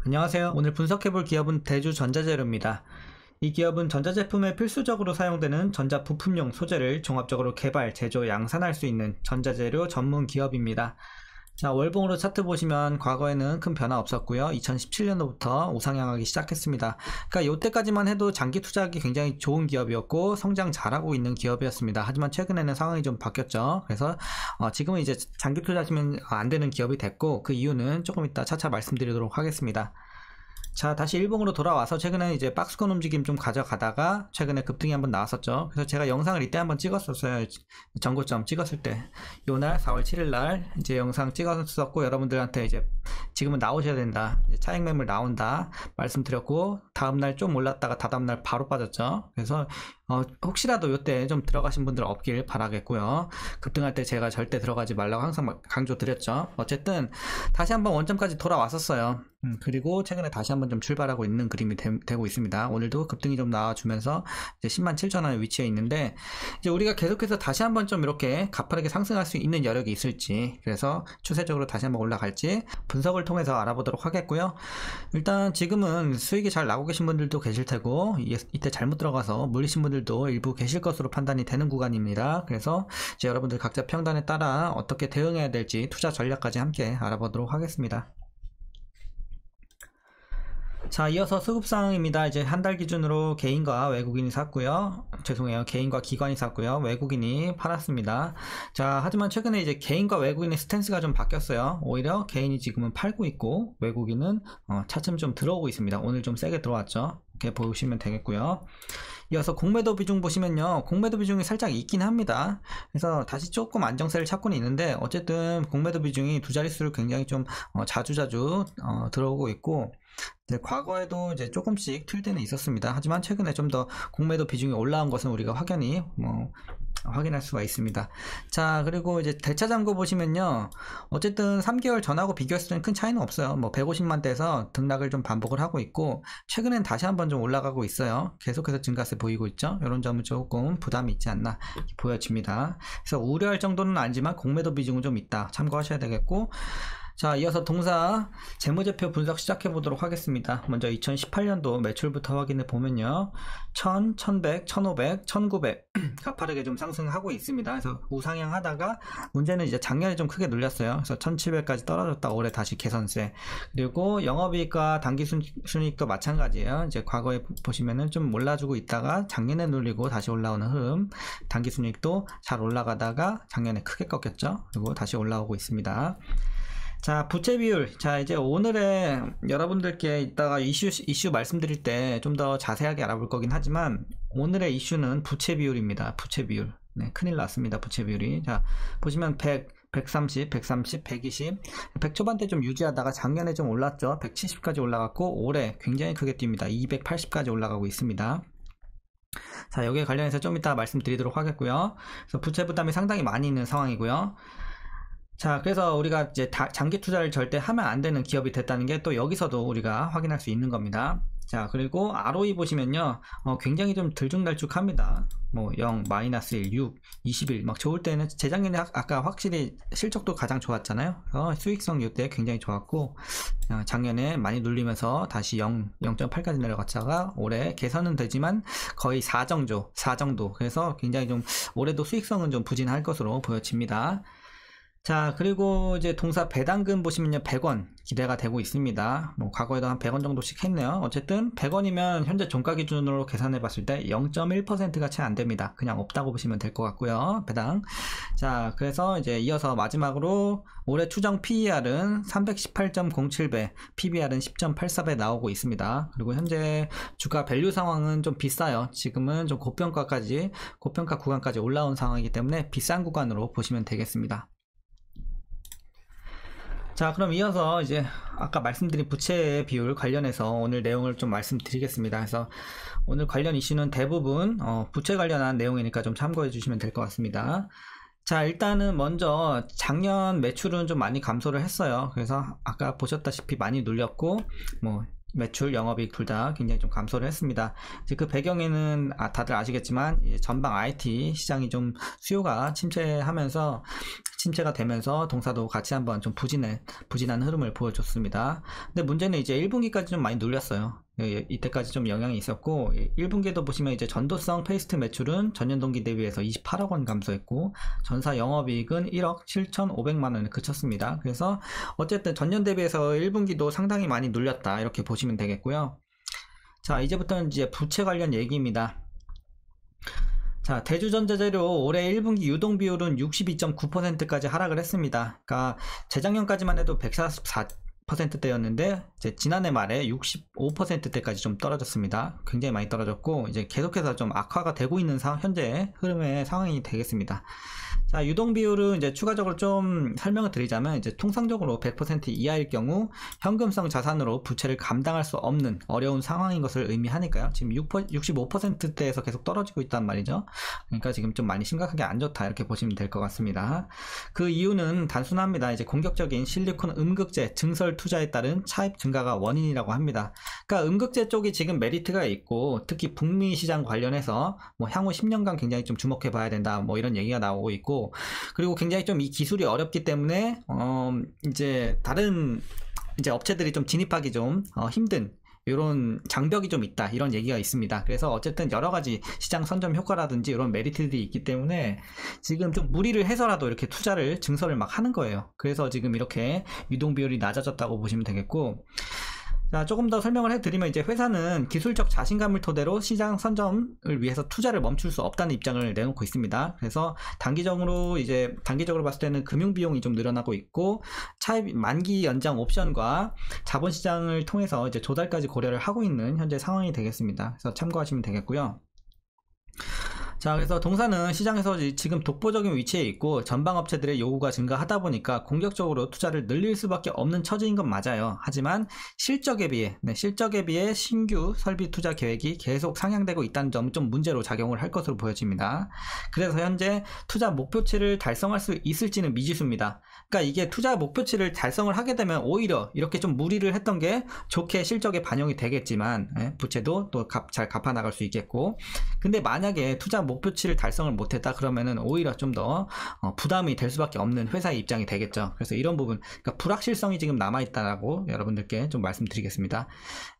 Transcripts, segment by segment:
안녕하세요. 오늘 분석해볼 기업은 대주전자재료입니다. 이 기업은 전자제품에 필수적으로 사용되는 전자부품용 소재를 종합적으로 개발, 제조, 양산할 수 있는 전자재료 전문 기업입니다. 자, 월봉으로 차트 보시면 과거에는 큰 변화 없었고요. 2017년도부터 우상향하기 시작했습니다. 그러니까 이때까지만 해도 장기 투자하기 굉장히 좋은 기업이었고 성장 잘하고 있는 기업이었습니다. 하지만 최근에는 상황이 좀 바뀌었죠. 그래서 지금은 이제 장기 투자하시면 안 되는 기업이 됐고, 그 이유는 조금 이따 차차 말씀드리도록 하겠습니다. 자, 다시 일봉으로 돌아와서 최근에 이제 박스권 움직임 좀 가져가다가 최근에 급등이 한번 나왔었죠. 그래서 제가 영상을 이때 한번 찍었었어요. 전고점 찍었을 때 요날 4월 7일날 이제 영상 찍었었고, 여러분들한테 이제 지금은 나오셔야 된다, 이제 차익 매물 나온다 말씀드렸고, 다음날 좀 올랐다가 다다음날 바로 빠졌죠. 그래서 혹시라도 이때 좀 들어가신 분들 없길 바라겠고요. 급등할 때 제가 절대 들어가지 말라고 항상 강조 드렸죠. 어쨌든 다시 한번 원점까지 돌아왔었어요. 그리고 최근에 다시 한번 좀 출발하고 있는 그림이 되고 있습니다. 오늘도 급등이 좀 나와주면서 이제 107,000원에 위치해 있는데, 이제 우리가 계속해서 다시 한번 좀 이렇게 가파르게 상승할 수 있는 여력이 있을지, 그래서 추세적으로 다시 한번 올라갈지 분석을 통해서 알아보도록 하겠고요. 일단 지금은 수익이 잘 나고 계신 분들도 계실 테고, 이때 잘못 들어가서 물리신 분들도 일부 계실 것으로 판단이 되는 구간입니다. 그래서 이제 여러분들 각자 평단에 따라 어떻게 대응해야 될지 투자 전략까지 함께 알아보도록 하겠습니다. 자, 이어서 수급상황입니다. 이제 한 달 기준으로 개인과 외국인이 샀고요. 죄송해요. 개인과 기관이 샀고요. 외국인이 팔았습니다. 자, 하지만 최근에 이제 개인과 외국인의 스탠스가 좀 바뀌었어요. 오히려 개인이 지금은 팔고 있고, 외국인은 차츰 좀 들어오고 있습니다. 오늘 좀 세게 들어왔죠. 이렇게 보시면 되겠고요. 이어서 공매도 비중 보시면요, 공매도 비중이 살짝 있긴 합니다. 그래서 다시 조금 안정세를 찾고는 있는데, 어쨌든 공매도 비중이 두 자릿수를 굉장히 좀 자주자주 들어오고 있고, 이제 과거에도 이제 조금씩 틀 때는 있었습니다. 하지만 최근에 좀 더 공매도 비중이 올라온 것은 우리가 확연히 확인할 수가 있습니다. 자, 그리고 이제 대차장고 보시면요, 어쨌든 3개월 전하고 비교했을 때는 큰 차이는 없어요. 150만대에서 등락을 좀 반복을 하고 있고, 최근엔 다시 한번 좀 올라가고 있어요. 계속해서 증가세 보이고 있죠. 이런 점은 조금 부담이 있지 않나 보여집니다. 그래서 우려할 정도는 아니지만 공매도 비중은 좀 있다, 참고하셔야 되겠고. 자, 이어서 동사 재무제표 분석 시작해 보도록 하겠습니다. 먼저 2018년도 매출부터 확인해 보면요, 1000, 1100, 1500, 1900 가파르게 좀 상승하고 있습니다. 그래서 우상향 하다가 문제는 이제 작년에 좀 크게 눌렸어요. 그래서 1700까지 떨어졌다 올해 다시 개선세. 그리고 영업이익과 당기순이익도 마찬가지예요. 이제 과거에 보시면은 좀 몰라주고 있다가 작년에 눌리고 다시 올라오는 흐름. 당기순이익도 잘 올라가다가 작년에 크게 꺾였죠. 그리고 다시 올라오고 있습니다. 자, 부채 비율. 자, 이제 오늘의 여러분들께 이따가 이슈 말씀드릴 때 좀 더 자세하게 알아볼 거긴 하지만, 오늘의 이슈는 부채 비율입니다. 부채 비율. 네, 큰일 났습니다. 부채 비율이. 자, 보시면 100, 130, 130, 120, 100 초반대 좀 유지하다가 작년에 좀 올랐죠. 170까지 올라갔고, 올해 굉장히 크게 뜁니다. 280까지 올라가고 있습니다. 자, 여기에 관련해서 좀 이따 말씀드리도록 하겠고요. 그래서 부채 부담이 상당히 많이 있는 상황이고요. 자, 그래서 우리가 이제 장기 투자를 절대 하면 안 되는 기업이 됐다는 게 또 여기서도 우리가 확인할 수 있는 겁니다. 자, 그리고 ROE 보시면요, 굉장히 좀 들쭉날쭉합니다. 0, 마이너스 1, 6, 21, 막 좋을 때는, 재작년에 아까 확실히 실적도 가장 좋았잖아요. 수익성 이때 굉장히 좋았고, 작년에 많이 눌리면서 다시 0.8까지 내려갔다가 올해 개선은 되지만 거의 4 정도. 그래서 굉장히 좀 올해도 수익성은 좀 부진할 것으로 보여집니다. 자, 그리고 이제 동사 배당금 보시면요, 100원 기대가 되고 있습니다. 과거에도 한 100원 정도씩 했네요. 어쨌든 100원이면 현재 종가 기준으로 계산해 봤을 때 0.1%가 채 안 됩니다. 그냥 없다고 보시면 될 것 같고요, 배당. 자, 그래서 이제 이어서 마지막으로 올해 추정 PER은 318.07배, PBR은 10.84배 나오고 있습니다. 그리고 현재 주가 밸류 상황은 좀 비싸요. 지금은 좀 고평가 구간까지 올라온 상황이기 때문에 비싼 구간으로 보시면 되겠습니다. 자, 그럼 이어서 이제 아까 말씀드린 부채 비율 관련해서 오늘 내용을 좀 말씀드리겠습니다. 그래서 오늘 관련 이슈는 대부분 부채 관련한 내용이니까 좀 참고해 주시면 될 것 같습니다. 자, 일단은 먼저 작년 매출은 좀 많이 감소를 했어요. 그래서 아까 보셨다시피 많이 눌렸고, 매출, 영업이익 둘 다 굉장히 좀 감소를 했습니다. 이제 그 배경에는 다들 아시겠지만 전방 IT 시장이 좀 수요가 침체하면서 침체가 되면서 동사도 같이 한번 좀 부진한 흐름을 보여줬습니다. 근데 문제는 이제 1분기까지 좀 많이 눌렸어요. 이때까지 좀 영향이 있었고, 1분기에도 보시면 이제 전도성 페이스트 매출은 전년 동기 대비해서 28억 원 감소했고, 전사 영업이익은 1억 7,500만 원에 그쳤습니다. 그래서 어쨌든 전년 대비해서 1분기도 상당히 많이 눌렸다, 이렇게 보시면 되겠고요. 자, 이제부터는 이제 부채 관련 얘기입니다. 자, 대주전자재료 올해 1분기 유동비율은 62.9%까지 하락을 했습니다. 그러니까 재작년까지만 해도 144%대였는데 이제 지난해 말에 65%대까지 좀 떨어졌습니다. 굉장히 많이 떨어졌고 이제 계속해서 좀 악화가 되고 있는 현재 흐름의 상황이 되겠습니다. 자, 유동 비율은 이제 추가적으로 좀 설명을 드리자면 이제 통상적으로 100% 이하일 경우 현금성 자산으로 부채를 감당할 수 없는 어려운 상황인 것을 의미하니까요. 지금 65%대에서 계속 떨어지고 있단 말이죠. 그러니까 지금 좀 많이 심각하게 안 좋다, 이렇게 보시면 될 것 같습니다. 그 이유는 단순합니다. 이제 공격적인 실리콘 음극재 증설 투자에 따른 차입 증가가 원인이라고 합니다. 그러니까 음극재 쪽이 지금 메리트가 있고, 특히 북미 시장 관련해서 뭐 향후 10년간 굉장히 좀 주목해 봐야 된다, 뭐 이런 얘기가 나오고 있고, 그리고 굉장히 좀 이 기술이 어렵기 때문에 이제 다른 이제 업체들이 좀 진입하기 좀 힘든 이런 장벽이 좀 있다, 이런 얘기가 있습니다. 그래서 어쨌든 여러 가지 시장 선점 효과라든지 이런 메리트들이 있기 때문에 지금 좀 무리를 해서라도 이렇게 증설을 막 하는 거예요. 그래서 지금 이렇게 유동 비율이 낮아졌다고 보시면 되겠고, 자, 조금 더 설명을 해드리면 이제 회사는 기술적 자신감을 토대로 시장 선점을 위해서 투자를 멈출 수 없다는 입장을 내놓고 있습니다. 그래서 단기적으로 봤을 때는 금융 비용이 좀 늘어나고 있고, 차입 만기 연장 옵션과 자본시장을 통해서 이제 조달까지 고려를 하고 있는 현재 상황이 되겠습니다. 그래서 참고하시면 되겠고요. 자, 그래서 동사는 시장에서 지금 독보적인 위치에 있고 전방업체들의 요구가 증가하다 보니까 공격적으로 투자를 늘릴 수밖에 없는 처지인 건 맞아요. 하지만 실적에 비해 신규 설비 투자 계획이 계속 상향되고 있다는 점은 좀 문제로 작용을 할 것으로 보여집니다. 그래서 현재 투자 목표치를 달성할 수 있을지는 미지수입니다. 그러니까 이게 투자 목표치를 달성을 하게 되면 오히려 이렇게 좀 무리를 했던 게 좋게 실적에 반영이 되겠지만, 부채도 또 잘 갚아 나갈 수 있겠고, 근데 만약에 투자 목표치를 달성을 못했다 그러면은 오히려 좀 더 부담이 될 수밖에 없는 회사의 입장이 되겠죠. 그래서 이런 부분, 그러니까 불확실성이 지금 남아있다라고 여러분들께 좀 말씀드리겠습니다.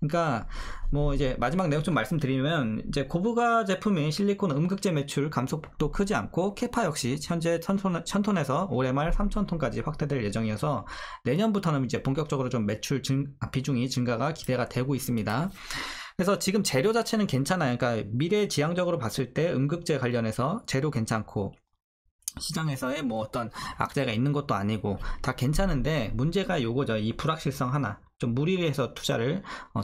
그러니까 뭐 이제 마지막 내용 좀 말씀드리면, 이제 고부가 제품인 실리콘 음극재 매출 감소폭도 크지 않고, 캐파 역시 현재 1000톤에서 올해 말 3000톤까지 확대될 예정이어서 내년부터는 이제 본격적으로 좀 매출 비중이 증가가 기대가 되고 있습니다. 그래서 지금 재료 자체는 괜찮아요. 그러니까 미래지향적으로 봤을 때 음극재 관련해서 재료 괜찮고, 시장에서의 뭐 어떤 악재가 있는 것도 아니고 다 괜찮은데, 문제가 요거죠. 이 불확실성 하나. 좀 무리를 해서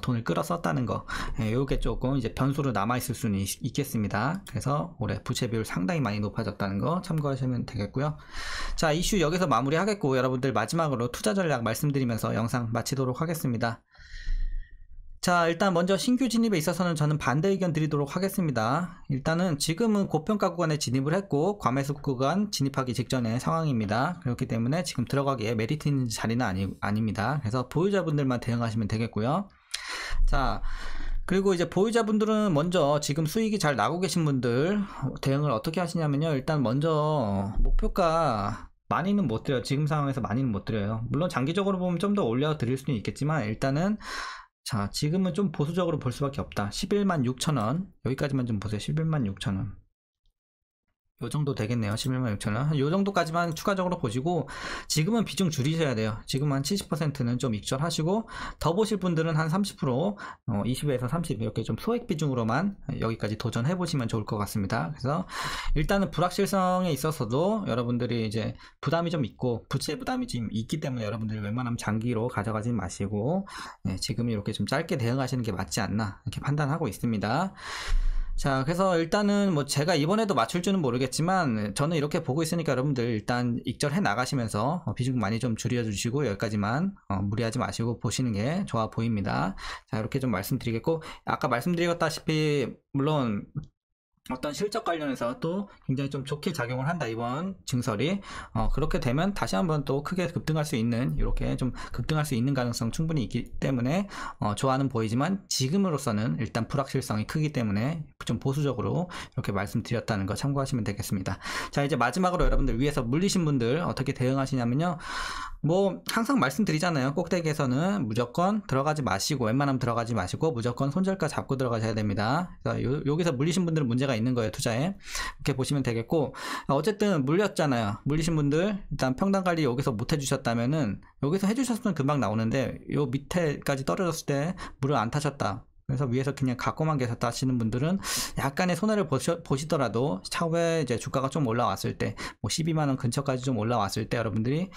돈을 끌어 썼다는 거. 요게 조금 이제 변수로 남아있을 수는 있겠습니다. 그래서 올해 부채 비율 상당히 많이 높아졌다는 거 참고하시면 되겠고요. 자, 이슈 여기서 마무리 하겠고, 여러분들 마지막으로 투자 전략 말씀드리면서 영상 마치도록 하겠습니다. 자, 일단 먼저 신규 진입에 있어서는 저는 반대 의견 드리도록 하겠습니다. 일단은 지금은 고평가 구간에 진입을 했고 과매수 구간 진입하기 직전의 상황입니다. 그렇기 때문에 지금 들어가기에 메리트 있는 자리는 아닙니다. 그래서 보유자분들만 대응하시면 되겠고요. 자, 그리고 이제 보유자분들은 먼저 지금 수익이 잘 나고 계신 분들 대응을 어떻게 하시냐면요, 일단 먼저 목표가 많이는 못 드려요. 지금 상황에서 많이는 못 드려요. 물론 장기적으로 보면 좀 더 올려 드릴 수는 있겠지만, 일단은 자, 지금은 좀 보수적으로 볼 수밖에 없다. 11만 6천원 여기까지만 좀 보세요. 11만 6천원 요 정도 되겠네요. 11만 6천원 요 정도까지만 추가적으로 보시고, 지금은 비중 줄이셔야 돼요. 지금 한 70%는 좀 익절하시고, 더 보실 분들은 한 30%, 20에서 30 이렇게 좀 소액 비중으로만 여기까지 도전해 보시면 좋을 것 같습니다. 그래서 일단은 불확실성에 있어서도 여러분들이 이제 부담이 좀 있고, 부채 부담이 지금 있기 때문에 여러분들이 웬만하면 장기로 가져가지 마시고, 지금 이렇게 좀 짧게 대응하시는 게 맞지 않나 이렇게 판단하고 있습니다. 자, 그래서 일단은 뭐 제가 이번에도 맞출 줄은 모르겠지만 저는 이렇게 보고 있으니까 여러분들 일단 익절해 나가시면서 비중 많이 좀 줄여주시고, 여기까지만 무리하지 마시고 보시는 게 좋아 보입니다. 자, 이렇게 좀 말씀드리겠고, 아까 말씀드렸다시피 물론 어떤 실적 관련해서 또 굉장히 좀 좋게 작용을 한다, 이번 증설이. 그렇게 되면 다시 한번 또 크게 급등할 수 있는, 이렇게 좀 급등할 수 있는 가능성 충분히 있기 때문에 좋아는 보이지만 지금으로서는 일단 불확실성이 크기 때문에 좀 보수적으로 이렇게 말씀드렸다는 거 참고하시면 되겠습니다. 자, 이제 마지막으로 여러분들 위에서 물리신 분들 어떻게 대응하시냐면요. 뭐 항상 말씀드리잖아요. 꼭대기에서는 무조건 들어가지 마시고, 웬만하면 들어가지 마시고 무조건 손절가 잡고 들어가셔야 됩니다. 그래서 여기서 물리신 분들은 문제가 있는 거예요, 투자에. 이렇게 보시면 되겠고, 어쨌든 물렸잖아요. 물리신 분들 일단 평단 관리 여기서 못 해주셨다면은, 여기서 해주셨으면 금방 나오는데 요 밑에까지 떨어졌을 때 물을 안 타셨다, 그래서 위에서 그냥 갖고만 계셨다 하시는 분들은 약간의 손해를 보시더라도 차후에 이제 주가가 좀 올라왔을 때, 뭐 12만원 근처까지 좀 올라왔을 때 여러분들이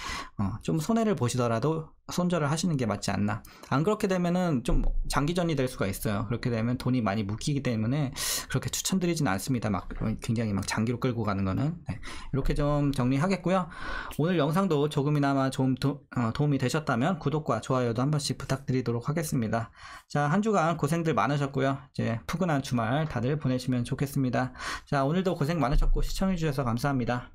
좀 손해를 보시더라도 손절을 하시는 게 맞지 않나. 안 그렇게 되면은 좀 장기전이 될 수가 있어요. 그렇게 되면 돈이 많이 묶이기 때문에 그렇게 추천드리진 않습니다. 막 굉장히 막 장기로 끌고 가는 거는. 네. 이렇게 좀 정리하겠고요. 오늘 영상도 조금이나마 좀 도움이 되셨다면 구독과 좋아요도 한 번씩 부탁드리도록 하겠습니다. 자, 한 주간 고생들 많으셨고요. 이제 푸근한 주말 다들 보내시면 좋겠습니다. 자, 오늘도 고생 많으셨고 시청해주셔서 감사합니다.